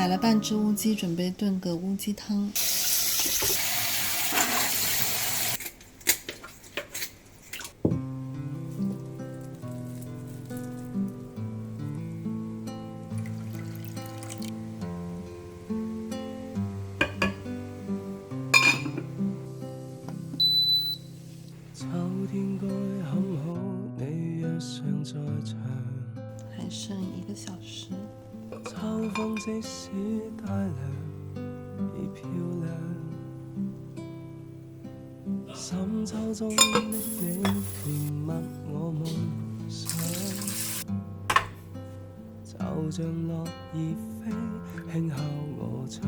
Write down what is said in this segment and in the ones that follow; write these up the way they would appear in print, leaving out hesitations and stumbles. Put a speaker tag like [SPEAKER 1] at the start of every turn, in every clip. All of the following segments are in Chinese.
[SPEAKER 1] 买了半只乌鸡，准备炖个乌鸡汤。
[SPEAKER 2] 秋天該很好，你若尚在場。
[SPEAKER 1] 還剩1個小時。
[SPEAKER 2] 秋風即使帶涼，已漂亮。深秋中的你，甜蜜我夢想。就像落葉飛，輕敲我窗。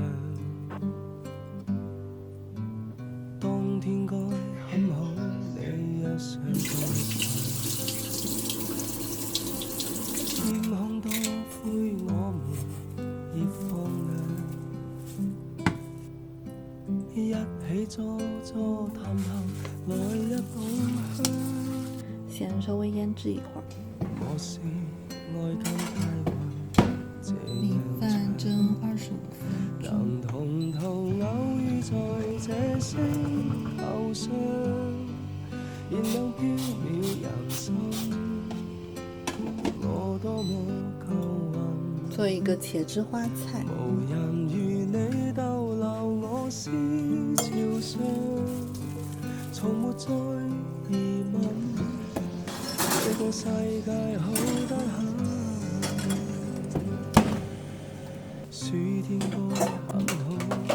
[SPEAKER 2] 冬天該很好，你若尚在場。天空多灰，我們已放亮。一起坐坐談談，來日共享。
[SPEAKER 1] 先稍微醃製一會兒。
[SPEAKER 2] 我是愛跟太陽這
[SPEAKER 1] 米飯
[SPEAKER 2] 樣
[SPEAKER 1] 蒸25分鐘。
[SPEAKER 2] 能同途偶遇在這星球上，燃亮飄渺人生。我多麼夠運，
[SPEAKER 1] 做一個茄汁花菜。
[SPEAKER 2] 無人如你逗留我思潮上，從沒再疑問，這個世界好得很。暑天該很好，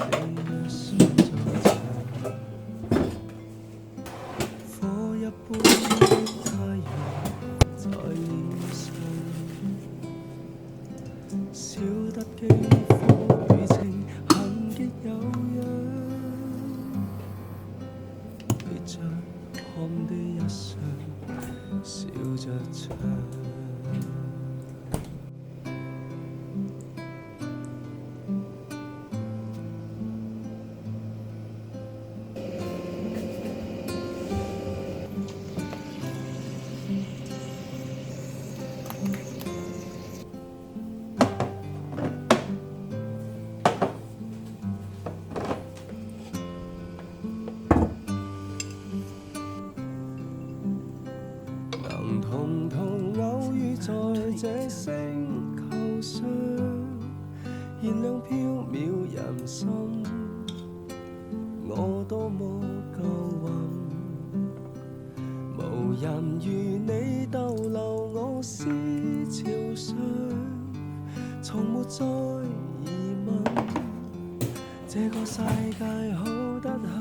[SPEAKER 2] 你若尚在場。火一般的太陽在臉上，笑得肌膚與情痕極有樣。別着看的一雙，笑着唱。能同途偶遇在這星球上，燃亮飄渺人生。我多麼夠運，無人如你逗留我思潮上，從沒再疑問，這個世界好得很。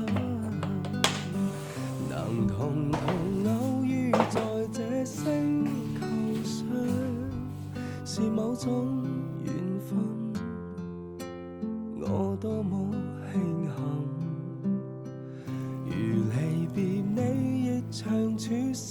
[SPEAKER 2] 能同途偶遇在這星球上，是某種緣分，我多麼慶幸。如離別你亦長處心